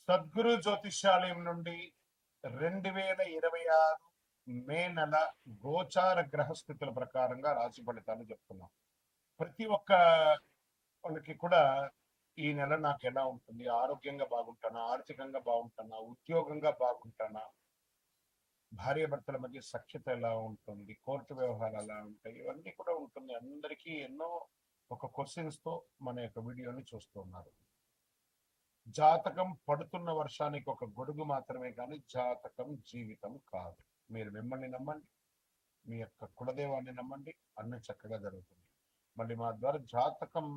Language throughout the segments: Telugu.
సద్గురు జ్యోతిష్యాలయం నుండి 2026 మే నెల గోచార గ్రహస్థితుల ప్రకారంగా రాశి ఫలితాలు చెప్తున్నాం. ప్రతి ఒక్క వాళ్ళకి కూడా ఈ నెల నాకు ఎలా ఉంటుంది, ఆరోగ్యంగా బాగుంటానా, ఆర్థికంగా బాగుంటానా, ఉద్యోగంగా బాగుంటానా, భార్యాభర్తల మధ్య సఖ్యత ఎలా ఉంటుంది, కోర్టు వ్యవహారాలు ఎలా ఉంటాయి, ఇవన్నీ కూడా ఉంటుంది. అందరికీ ఎన్నో ఒక క్వశ్చన్స్ తో మన యొక్క వీడియోని చూస్తున్నారు. జాతకం పడుతున్న వర్షానికి ఒక గొడుగు మాత్రమే కానీ జాతకం జీవితం కాదు. మీరు మిమ్మల్ని నమ్మండి, మీ యొక్క కులదేవాన్ని నమ్మండి, అన్ని చక్కగా జరుగుతుంది. మళ్ళీ మా ద్వారా జాతకం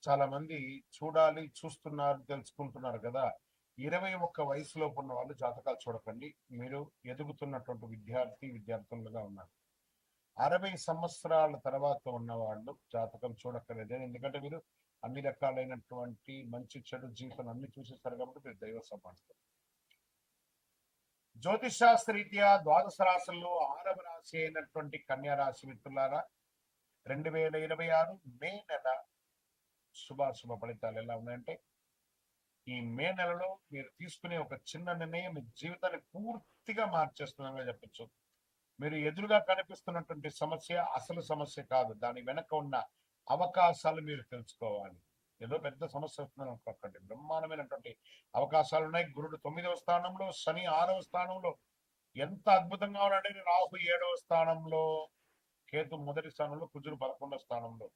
చాలా మంది చూడాలి, చూస్తున్నారు, తెలుసుకుంటున్నారు కదా. 21 వయసులోపు ఉన్న వాళ్ళు జాతకాలు చూడకండి. మీరు ఎదుగుతున్నటువంటి విద్యార్థులుగా ఉన్నారు. 60 సంవత్సరాల తర్వాత ఉన్న వాళ్ళు జాతకం చూడక్కర్లేదు. ఎందుకంటే మీరు అన్ని రకాలైనటువంటి మంచి చెడు జీవితం అన్ని చూసేస్తారు కాబట్టి మీరు దైవ సమానం. జ్యోతిషాస్త్రరీత్యా ద్వాదశ రాశుల్లో 6వ రాశి అయినటువంటి కన్యా రాశి మిత్రులారా, 2026 మే నెల శుభాశుభ ఫలితాలు ఎలా ఉన్నాయంటే, ఈ మే నెలలో మీరు తీసుకునే ఒక చిన్న నిర్ణయం మీ జీవితాన్ని పూర్తిగా మార్చేస్తుందని చెప్పచ్చు. మీరు ఎదురుగా కనిపిస్తున్నటువంటి సమస్య అసలు సమస్య కాదు, దాని వెనక ఉన్న అవకాశాలు మీరు తెలుసుకోవాలి. ఏదో పెద్ద సమస్య వస్తుందని అనుకోకండి, బ్రహ్మాండమైనటువంటి అవకాశాలు ఉన్నాయి. గురుడు 9వ స్థానంలో, శని 6వ స్థానంలో, ఎంత అద్భుతంగా ఉన్నాడంటే రాహు 7వ స్థానంలో, కేతు 1వ స్థానంలో, కుజుడు 11వ స్థానంలో,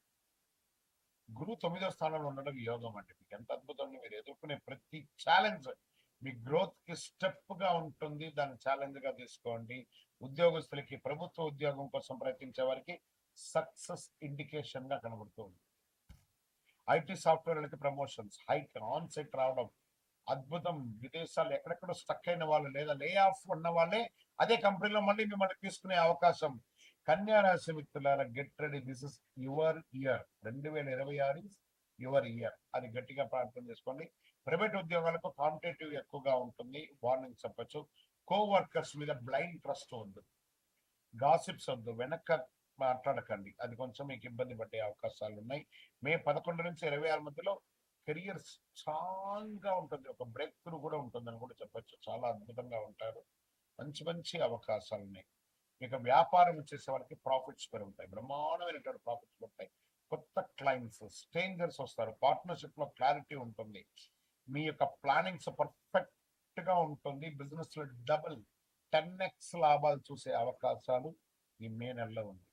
గురు 9వ స్థానంలో ఉండడం యోగం అంటే మీకు ఎంత అద్భుతం. మీరు ఎదుర్కొనే ప్రతి ఛాలెంజ్ మీ గ్రోత్ కి స్టెప్ గా ఉంటుంది, దాన్ని ఛాలెంజ్ గా తీసుకోండి. ఉద్యోగస్తులకి, ప్రభుత్వ ఉద్యోగం కోసం ప్రయత్నించే వారికి సక్సెస్ ఇండికేషన్ గా కనబడుతుంది. ఐటీ సాఫ్ట్వేర్లకి ప్రమోషన్స్, హైక్, ఆన్ సైట్ రావడం అద్భుతం. విదేశాలు ఎక్కడెక్కడ స్టక్ అయిన వాళ్ళు లేదా లే ఆఫ్ ఉన్న వాళ్ళే అదే కంపెనీలో మళ్ళీ మిమ్మల్ని తీసుకునే అవకాశం. కన్యా రాశి మిత్రులారా, get ready, this is your year. 2026 your year. అది గట్టిగా ప్రార్థన చేసుకోండి. ప్రైవేట్ ఉద్యోగాలకు కాంపిటేటివ్ ఎక్కువగా ఉంటుంది, వార్నింగ్ చెప్పచ్చు. కో వర్కర్స్ మీద బ్లైండ్ ట్రస్ట్ వద్దు, గాసిప్స్ వద్దు, వెనక మాట్లాడకండి, అది కొంచెం మీకు ఇబ్బంది పడే అవకాశాలు ఉన్నాయి. మే 11 నుంచి 26 మధ్యలో కెరియర్ స్ట్రాంగ్ గా ఉంటుంది, ఒక బ్రేక్ త్రూ కూడా ఉంటుందని కూడా చెప్పచ్చు. చాలా అద్భుతంగా ఉంటారు, మంచి మంచి అవకాశాలు ఉన్నాయి. ఇక వ్యాపారం చేసే వాళ్ళకి ప్రాఫిట్స్ పెరుగుతాయి, బ్రహ్మాండమైనటువంటి ప్రాఫిట్స్ పెరుగుతాయి. కొత్త క్లయింట్స్, స్ట్రేంజర్స్ వస్తారు, పార్ట్నర్షిప్ లో క్లారిటీ ఉంటుంది, మీ యొక్క ప్లానింగ్స్ పర్ఫెక్ట్ గా ఉంటుంది. బిజినెస్ లో డబుల్ 10x లాభాలు చూసే అవకాశాలు ఈ మే నెలలో ఉంది.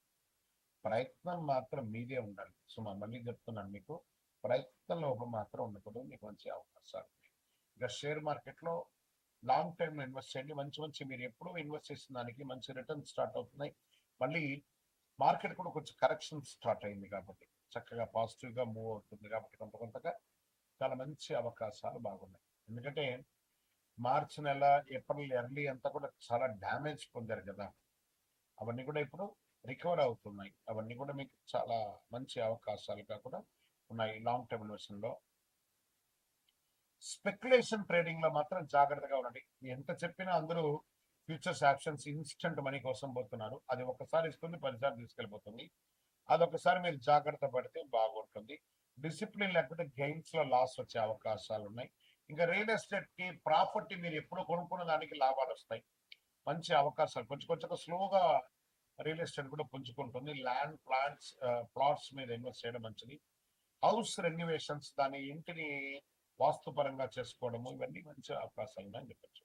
ప్రయత్నం మాత్రం మీదే ఉండాలి. సో మళ్ళీ చెప్తున్నాను, మీకు ప్రయత్న లోపం మాత్రం ఉండకూడదు, మీకు మంచి అవకాశాలు. ఇక షేర్ మార్కెట్ లో లాంగ్ టైమ్ ఇన్వెస్ట్ చేయండి. మంచి మీరు ఎప్పుడూ ఇన్వెస్ట్ చేసిన దానికి మంచి రిటర్న్ స్టార్ట్ అవుతున్నాయి. మళ్ళీ మార్కెట్ కూడా కొంచెం కరెక్షన్ స్టార్ట్ అయింది కాబట్టి చక్కగా పాజిటివ్ గా మూవ్ అవుతుంది కాబట్టి కొంతగా చాలా మంచి అవకాశాలు బాగున్నాయి. ఎందుకంటే మార్చి నెల, ఏప్రిల్ ఎర్లీ అంతా కూడా చాలా డ్యామేజ్ పొందారు కదా, అవన్నీ కూడా ఇప్పుడు రికవర్ అవుతున్నాయి. అవన్నీ కూడా మీకు చాలా మంచి అవకాశాలుగా కూడా ఉన్నాయి. లాంగ్ టర్మ్ ఇన్వెస్ట్మెంట్ లో, స్పెక్యులేషన్ ట్రేడింగ్ లో మాత్రం జాగ్రత్తగా ఉండండి. ఎంత చెప్పినా అందరూ ఫ్యూచర్స్ ఆప్షన్స్ ఇన్స్టెంట్ మనీ కోసం పోతున్నారు. అది ఒకసారి ఇస్తుంది, 10 సార్లు తీసుకెళ్ళిపోతుంది. అదొకసారి మీరు జాగ్రత్త పడితే బాగుంటుంది. డిసిప్లిన్ లేకపోతే గెయిన్స్ లో లాస్ వచ్చే అవకాశాలు ఉన్నాయి. ఇంకా రియల్ ఎస్టేట్ కి, ప్రాపర్టీ మీరు ఎప్పుడు కొనుక్కున్న దానికి లాభాలు వస్తాయి, మంచి అవకాశాలు. కొంచెం స్లోగా రియల్ ఎస్టేట్ కూడా పుంజుకుంటుంది. ల్యాండ్ ప్లాట్స్ మీద ఇన్వెస్ట్ చేయడం మంచిది. హౌస్ రెన్యువేషన్స్, దాని ఇంటిని వాస్తుపరంగా చేసుకోవడము, ఇవన్నీ మంచి అవకాశాలు ఉన్నాయని చెప్పచ్చు.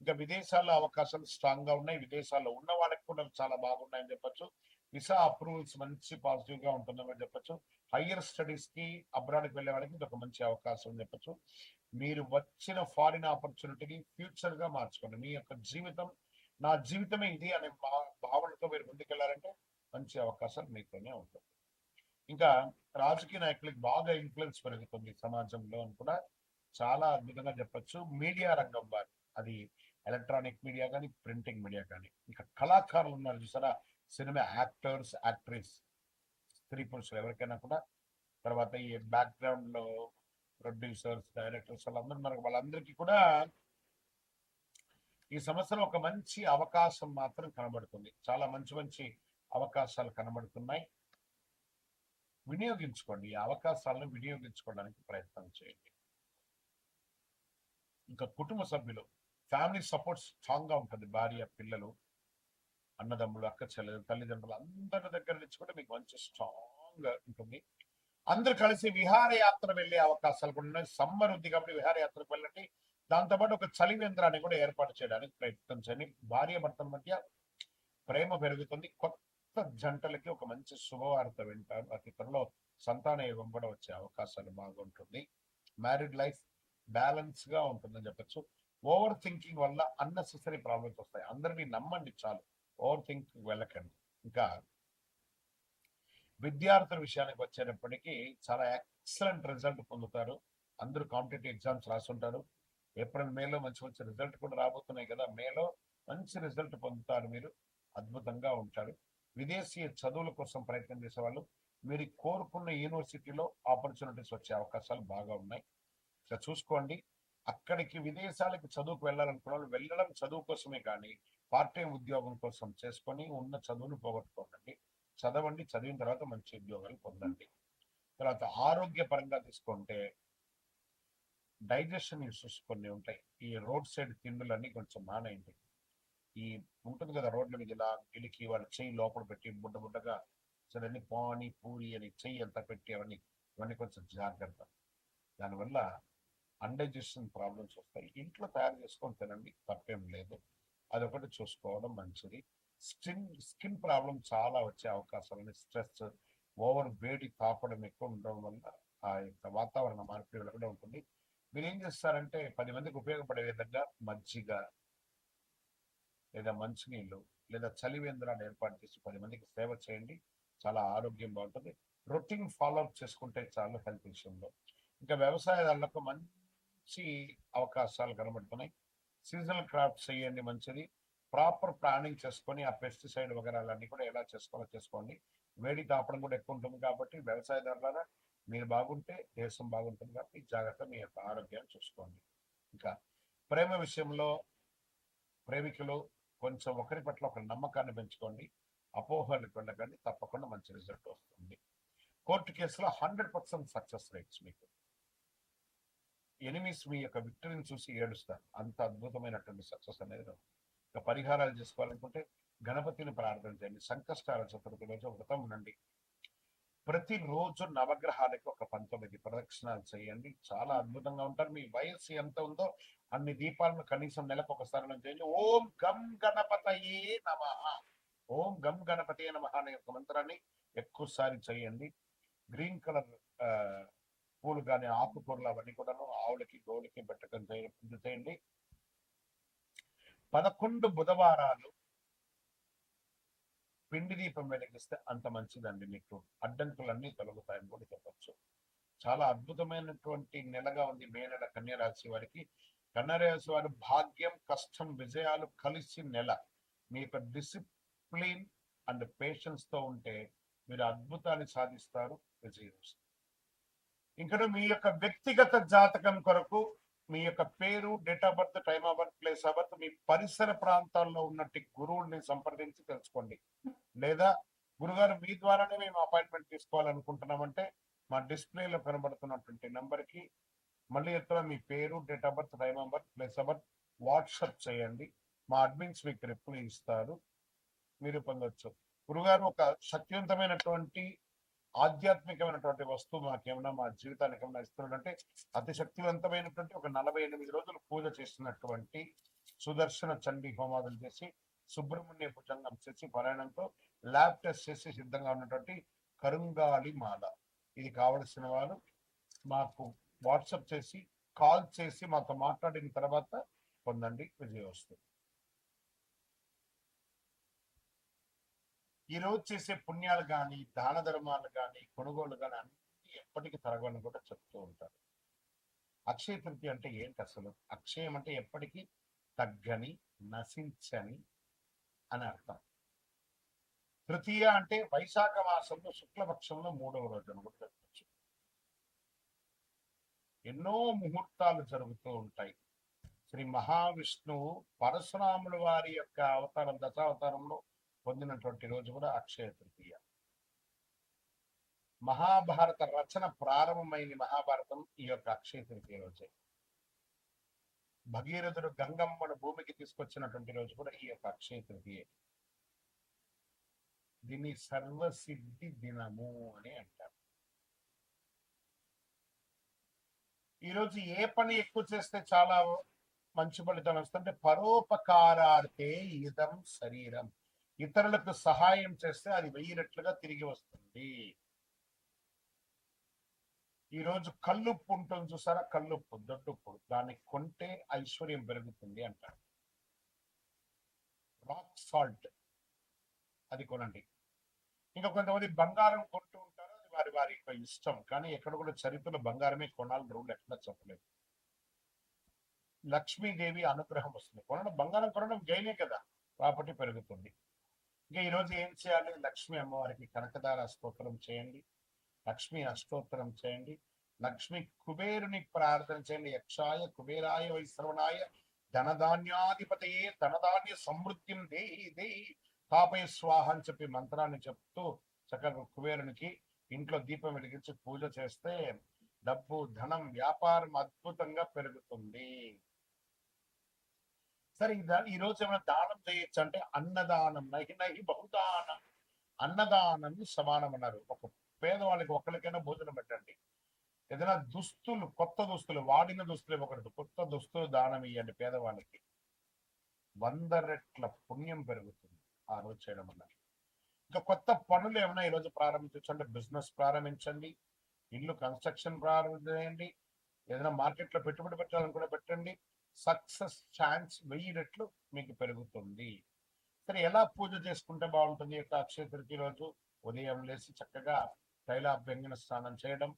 ఇంకా విదేశాల్లో అవకాశాలు స్ట్రాంగ్ గా ఉన్నాయి. విదేశాల్లో ఉన్న వాళ్ళకి కూడా చాలా బాగున్నాయని చెప్పచ్చు. విసా అప్రూవల్స్ మంచి పాజిటివ్ గా ఉంటుందని చెప్పచ్చు. హయ్యర్ స్టడీస్ కి, అబ్రాడ్కి వెళ్ళే వాళ్ళకి ఇది ఒక మంచి అవకాశం అని చెప్పచ్చు. మీరు వచ్చిన ఫారిన్ ఆపర్చునిటీని ఫ్యూచర్ గా మార్చుకోండి. మీ యొక్క జీవితం నా జీవితమే ఇది అనే భావనతో మీరు ముందుకెళ్లారంటే మంచి అవకాశాలు మీతోనే ఉంటుంది. ఇంకా రాజకీయ నాయకులకి బాగా ఇన్ఫ్లుయెన్స్ పెరుగుతుంది సమాజంలో అని కూడా చాలా అద్భుతంగా చెప్పచ్చు. మీడియా రంగం వారు, అది ఎలక్ట్రానిక్ మీడియా కానీ, ప్రింటింగ్ మీడియా కానీ, ఇంకా కళాకారులు ఉన్నారు చూసారా, సినిమా యాక్టర్స్, యాక్ట్రెస్, స్త్రీ పురుషులు ఎవరికైనా కూడా, తర్వాత ఈ బ్యాక్గ్రౌండ్ లో ప్రొడ్యూసర్స్, డైరెక్టర్స్, వాళ్ళందరికీ కూడా ఈ సంవత్సరం ఒక మంచి అవకాశం మాత్రం కనబడుతుంది. చాలా మంచి అవకాశాలు కనబడుతున్నాయి. వినియోగించుకోండి, ఈ అవకాశాలను వినియోగించుకోవడానికి ప్రయత్నం చేయండి. ఇంకా కుటుంబ సభ్యులు, ఫ్యామిలీ సపోర్ట్ స్ట్రాంగ్ గా ఉంటుంది. భార్య, పిల్లలు, అన్నదమ్ములు, అక్క చెల్లెలు, తల్లిదండ్రులు అందరి దగ్గర నుంచి కూడా మీకు మంచి స్ట్రాంగ్ ఉంటుంది. అందరు కలిసి విహారయాత్ర వెళ్ళే అవకాశాలు కూడా ఉన్నాయి. సమ్మర్ ఉంది కాబట్టి విహారయాత్రకు వెళ్ళండి. దాంతోపాటు ఒక చలివేంద్రాన్ని కూడా ఏర్పాటు చేయడానికి ప్రయత్నించండి. భార్య భర్తల మధ్య ప్రేమ పెరుగుతుంది. కొత్త జంటలకి ఒక మంచి శుభవార్త వింటారు. అతి త్వరలో సంతాన యోగం కూడా వచ్చే అవకాశాలు బాగుంటుంది. మ్యారీడ్ లైఫ్ బ్యాలెన్స్ గా ఉంటుందని చెప్పచ్చు. ఓవర్ థింకింగ్ వల్ల అన్నెసెసరీ ప్రాబ్లమ్స్ వస్తాయి. అందరినీ నమ్మండి చాలు, ఓవర్ థింకింగ్ వెళ్ళకండి. ఇంకా విద్యార్థుల విషయానికి వచ్చేటప్పటికీ చాలా ఎక్సలెంట్ రిజల్ట్ పొందుతారు. అందరూ కాంపిటేటివ్ ఎగ్జామ్స్ రాస్తుంటారు. ఏప్రిల్ మేలో మంచి మంచి రిజల్ట్ కూడా రాబోతున్నాయి కదా. మేలో మంచి రిజల్ట్ పొందుతారు. మీరు అద్భుతంగా ఉంటారు. విదేశీయ చదువుల కోసం ప్రయత్నం చేసేవాళ్ళు మీరు కోరుకున్న యూనివర్సిటీలో ఆపర్చునిటీస్ వచ్చే అవకాశాలు బాగా ఉన్నాయి. ఇక చూసుకోండి. అక్కడికి విదేశాలకు చదువుకు వెళ్ళాలనుకున్న వాళ్ళు వెళ్ళడం చదువు కోసమే కానీ పార్ట్ టైం ఉద్యోగం కోసం చేసుకొని ఉన్న చదువును పోగొట్టుకోకండి. చదవండి, చదివిన తర్వాత మంచి ఉద్యోగాలు పొందండి. తర్వాత ఆరోగ్యపరంగా తీసుకుంటే డైజెషన్ ఇష్యూస్ కొన్ని ఉంటాయి. ఈ రోడ్ సైడ్ తిండులన్నీ కొంచెం మానేయండి. ఈ ఉంటుంది కదా రోడ్ల మీద ఇలా గిలికి వాళ్ళ చెయ్యి లోపల పెట్టి బుడ్డగా సరే పానీ పూరి అని చెయ్యి అంతా పెట్టి ఇవన్నీ కొంచెం జాగ్రత్త. దానివల్ల అన్డైజెషన్ ప్రాబ్లమ్స్ వస్తాయి. ఇంట్లో తయారు చేసుకొని తినండి, తప్పేం లేదు. అదొకటి చూసుకోవడం మంచిది. స్కిన్ ప్రాబ్లం చాలా వచ్చే అవకాశాలు, స్ట్రెస్, ఓవర్ వేడి తాపడం ఎక్కువ ఉండడం వల్ల ఆ యొక్క వాతావరణ మార్పులు కూడా ఉంటుంది. మీరు ఏం చేస్తారంటే 10 మందికి ఉపయోగపడే విధంగా మజ్జిగ లేదా మంచినీళ్ళు లేదా చలివేంద్రాన్ని ఏర్పాటు చేసి 10 మందికి సేవ చేయండి. చాలా ఆరోగ్యం బాగుంటుంది. రొటీన్ ఫాలోఅప్ చేసుకుంటే చాలు హెల్త్ విషయంలో. ఇంకా వ్యవసాయదారులకు మంచి అవకాశాలు కనబడుతున్నాయి. సీజనల్ క్రాప్స్ చేయండి, మంచిది. ప్రాపర్ ప్లానింగ్ చేసుకొని ఆ పెస్టిసైడ్ వగరాలన్నీ కూడా ఎలా చేసుకోవాలో చేసుకోండి. వేడి తాపడం కూడా ఎక్కువ ఉంటుంది కాబట్టి వ్యవసాయదారులారా మీరు బాగుంటే దేశం బాగుంటుంది. కాబట్టి జాగ్రత్త, మీ యొక్క ఆరోగ్యాన్ని చూసుకోండి. ఇంకా ప్రేమ విషయంలో ప్రేమికులు కొంచెం ఒకరి పట్ల ఒక నమ్మకాన్ని పెంచుకోండి. అపోహలకు వెళ్ళకండి, తప్పకుండా మంచి రిజల్ట్ వస్తుంది. కోర్టు కేసులో 100% సక్సెస్ రేట్స్. మీకు ఎనిమిస్ మీ యొక్క విక్టరీని చూసి ఏడుస్తారు. అంత అద్భుతమైనటువంటి సక్సెస్ అనేది. ఇక పరిహారాలు చేసుకోవాలనుకుంటే గణపతిని ప్రార్థన చేయండి. సంకష్టాల చతుర్థి రోజు వ్రతం ఉండండి. ప్రతిరోజు నవగ్రహాలకు ఒక 19 ప్రదక్షిణాలు చేయండి. చాలా అద్భుతంగా ఉంటారు. మీ వయస్సు ఎంత ఉందో అన్ని దీపాలను కనీసం నెలకు ఒకసారి చేయండి. ఓం గం గణపతయే నమః, ఓం గం గణపతయే నమః అనే ఒక మంత్రాన్ని ఎక్కువసారి చేయండి. గ్రీన్ కలర్ పూలు కానీ ఆకుకూరలు అవన్నీ కూడా ఆవులకి గోవులకి పెట్టడం చేయండి. 11 బుధవారాలు పిండి దీపం వెలిగిస్తే అంత మంచిదండి. మీకు అడ్డంకులన్నీ తొలగుతాయని కూడా చెప్పచ్చు. చాలా అద్భుతమైనటువంటి నెలగా ఉంది మే నెల కన్యరాశి వారికి. కన్యరాశి వారు భాగ్యం, కష్టం, విజయాలు కలిసి నెల. మీ యొక్క డిసిప్లిన్ అండ్ పేషెన్స్ తో ఉంటే మీరు అద్భుతాన్ని సాధిస్తారు, విజయం. ఇక్కడ మీ యొక్క వ్యక్తిగత జాతకం కొరకు మీ యొక్క పేరు, date of birth, time of birth, place of birth, మీ పరిసర ప్రాంతాల్లో ఉన్నట్టు గురువుని సంప్రదించి తెలుసుకోండి. లేదా గురుగారు మీ ద్వారానే మేము అపాయింట్మెంట్ తీసుకోవాలనుకుంటున్నామంటే మా డిస్ప్లేలో కనబడుతున్నటువంటి నెంబర్కి మళ్ళీ ఎత్తున మీ పేరు, date of birth, time of birth, place of birth WhatsApp చేయండి. మా అడ్మిన్స్ మీకు రిప్లై ఇస్తారు, మీరు పొందొచ్చు. గురుగారు ఒక శక్తివంతమైనటువంటి ఆధ్యాత్మికమైనటువంటి వస్తువు మాకేమన్నా మా జీవితానికి ఏమన్నా ఇస్తున్నాడంటే అతి శక్తివంతమైనటువంటి ఒక 48 రోజులు పూజ చేస్తున్నటువంటి సుదర్శన చండీ హోమాదులు చేసి సుబ్రహ్మణ్య భుజంగం చేసి పారాయణంతో ల్యాబ్ టెస్ట్ చేసి సిద్ధంగా ఉన్నటువంటి కరుంగాలి మాల. ఇది కావలసిన వారు మాకు వాట్సాప్ చేసి కాల్ చేసి మాతో మాట్లాడిన తర్వాత పొందండి, విజయోస్తు. ఈ రోజు చేసే పుణ్యాలు కానీ దాన ధర్మాలు కానీ కొనుగోలు కానీ అన్ని ఎప్పటికీ తరగని కూడా చెప్తూ ఉంటారు. అక్షయ తృతీయ అంటే ఏంటి అసలు? అక్షయం అంటే ఎప్పటికీ తగ్గని, నశించని అని అర్థం. తృతీయ అంటే వైశాఖ మాసంలో శుక్లపక్షంలో 3వ రోజు అని కూడా చెప్పచ్చు. ఎన్నో ముహూర్తాలు జరుగుతూ ఉంటాయి. శ్రీ మహావిష్ణువు పరశురాముల వారి యొక్క అవతారం, దశావతారంలో పొందినటువంటి రోజు కూడా అక్షయ తృతీయ. మహాభారత రచన ప్రారంభమైంది మహాభారతం ఈ యొక్క అక్షయ తృతీయ రోజే. భగీరథుడు గంగమ్మను భూమికి తీసుకొచ్చినటువంటి రోజు కూడా ఈ యొక్క అక్షయ తృతీయ. దీన్ని సర్వసిద్ధి దినము అని అంటారు. ఈరోజు ఏ పని ఎక్కువ చేస్తే చాలా మంచి ఫలితం వస్తుంటే పరోపకారార్థే ఇదం శరీరం, ఇతరులకు సహాయం చేస్తే అది 1000 రెట్లుగా తిరిగి వస్తుంది. ఈరోజు కల్లుప్పు ఉంటుంది చూసారా, కల్లుప్పు దొడ్డుప్పు, దాన్ని కొంటే ఐశ్వర్యం పెరుగుతుంది అంటారు. రాక్ సాల్ట్ అది కొనండి. ఇంకా కొంతమంది బంగారం కొంటూ ఉంటారు, అది వారి వారి ఇష్టం. కానీ ఎక్కడ కూడా చరిత్రలో బంగారమే కొనాలని రూల్ ఎట్లా చెప్పలేదు. లక్ష్మీదేవి అనుగ్రహం వస్తుంది. బంగారం కొనడం గైనే కదా, ప్రాపర్టీ పెరుగుతుంది. ఇంకా ఈరోజు ఏం చేయాలి? లక్ష్మీ అమ్మవారికి కనకదార స్తోత్రం చేయండి, లక్ష్మీ అష్టోత్తరం చేయండి, లక్ష్మీ కుబేరుని ప్రార్థన చేయండి. యక్షాయ కుబేరాయ వైశ్రవణాయ ధనధాన్యాధిపతయే ధనధాన్య సమృద్ధిం దేహి దేహి తాపయ స్వాహ అని చెప్పి మంత్రాన్ని చెప్తూ చక్కగా కుబేరునికి ఇంట్లో దీపం వెలిగించి పూజ చేస్తే డబ్బు, ధనం, వ్యాపారం అద్భుతంగా పెరుగుతుంది. సరే, ఈ రోజు ఏమైనా దానం చేయొచ్చు అంటే అన్నదానం, నహి నహి బహుదానం, అన్నదానం సమానం అన్నారు. ఒక పేదవాళ్ళకి ఒక్కరికైనా భోజనం పెట్టండి. ఏదైనా దుస్తులు, కొత్త దుస్తులు, వాడిన దుస్తులు ఇవ్వకూడదు, కొత్త దుస్తులు దానం ఇవ్వండి పేదవాళ్ళకి. 100 రెట్ల పుణ్యం పెరుగుతుంది ఆ రోజు చేయడం వల్ల. ఇంకా కొత్త పనులు ఏమైనా ఈరోజు ప్రారంభించవచ్చు అంటే బిజినెస్ ప్రారంభించండి, ఇల్లు కన్స్ట్రక్షన్ ప్రారంభించండి, ఏదైనా మార్కెట్లో పెట్టుబడి పెట్టాలని కూడా పెట్టండి. సక్సెస్ ఛాన్స్ 1000 రెట్లు మీకు పెరుగుతుంది. సరే, ఎలా పూజ చేసుకుంటే బాగుంటుంది యొక్క అక్షయ తృతీయ రోజు? ఉదయం లేచి చక్కగా తైలాభ్యంగన స్నానం చేయడం,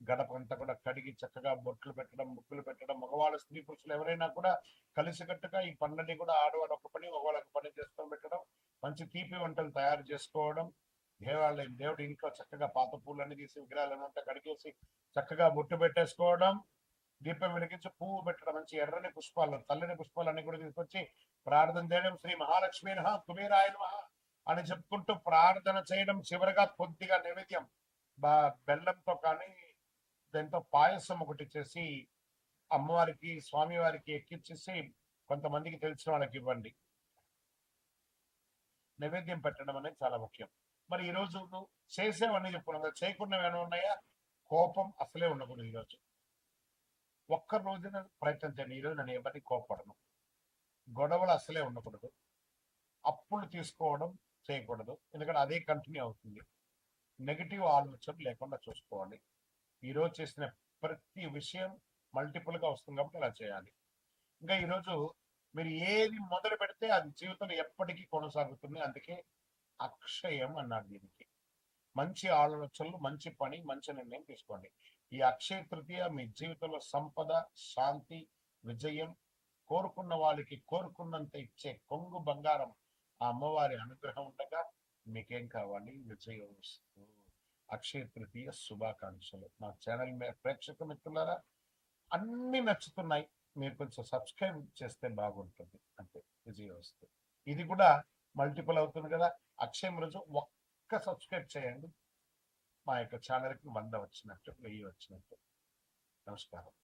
గడపంతా కూడా కడిగి చక్కగా బొట్లు పెట్టడం, ముగ్గులు పెట్టడం. మగవాళ్ళు, స్త్రీ పురుషులు ఎవరైనా కూడా కలిసికట్టుగా ఈ పనులన్నీ కూడా ఆడవాళ్ళు ఒక పని, మగవాళ్ళు ఒక పని చేసుకొని పెట్టడం, మంచి తీపి వంటలు తయారు చేసుకోవడం, దేవుడి ఇంట్లో చక్కగా పాత పూలన్నీ తీసి విగ్రహాలను అంతా కడిగేసి చక్కగా బొట్టు పెట్టేసుకోవడం, దీపం వెలిగించి పువ్వు పెట్టడం, మంచి ఎర్రని పుష్పాలు, తల్లని పుష్పాలు అన్ని కూడా తీసుకొచ్చి ప్రార్థన చేయడం, శ్రీ మహాలక్ష్మి నమః కుబేరాయ నమః అని చెప్పుకుంటూ ప్రార్థన చేయడం. చివరిగా కొద్దిగా నైవేద్యం బెల్లంతో కానీ దాంతో పాయసం ఒకటి చేసి అమ్మవారికి, స్వామివారికి ఎక్కించేసి కొంతమందికి తెలిసిన వాళ్ళకి ఇవ్వండి. నైవేద్యం పెట్టడం అనేది చాలా ముఖ్యం. మరి ఈరోజు చేసేవన్నీ చెప్పుకున్నాం కదా, చేయకుండా ఏమైనా ఉన్నాయా? కోపం అసలే ఉండకూడదు. ఈరోజు ఒక్క రోజున ప్రయత్నం చేయండి. ఈరోజు నేను ఎవరిని కోపపడను, గొడవలు అసలే ఉండకూడదు, అప్పులు తీసుకోవడం చేయకూడదు, ఎందుకంటే అదే కంటిన్యూ అవుతుంది. నెగిటివ్ ఆలోచన లేకుండా చూసుకోవాలి. ఈరోజు చేసిన ప్రతి విషయం మల్టిపుల్ గా వస్తుంది కాబట్టి అలా చేయాలి. ఇంకా ఈరోజు మీరు ఏది మొదలు పెడితే అది జీవితంలో ఎప్పటికీ కొనసాగుతుంది. అందుకే అక్షయం అన్నారు దీనికి. మంచి ఆలోచనలు, మంచి పని, మంచి నిర్ణయం తీసుకోండి. ఈ అక్షయ తృతీయ మీ జీవితంలో సంపద, శాంతి, విజయం, కోరుకున్న వాళ్ళకి కోరుకున్నంత ఇచ్చే కొంగు బంగారం ఆ అమ్మవారి అనుగ్రహం ఉండగా మీకేం కావాలి? విజయం వస్తూ. అక్షయ తృతీయ శుభాకాంక్షలు. మా ఛానల్ ప్రేక్షక మిత్రులారా, అన్ని నచ్చుతున్నాయి, మీరు కొంచెం సబ్స్క్రైబ్ చేస్తే బాగుంటుంది అంతే. విజయం వస్తూ. ఇది కూడా మల్టిపుల్ అవుతుంది కదా. అక్షయం రోజు ఒక్క సబ్స్క్రైబ్ చేయండి, మా యొక్క ఛానల్కి 100 వచ్చినట్టు, 1000 వచ్చినట్టు. నమస్కారం.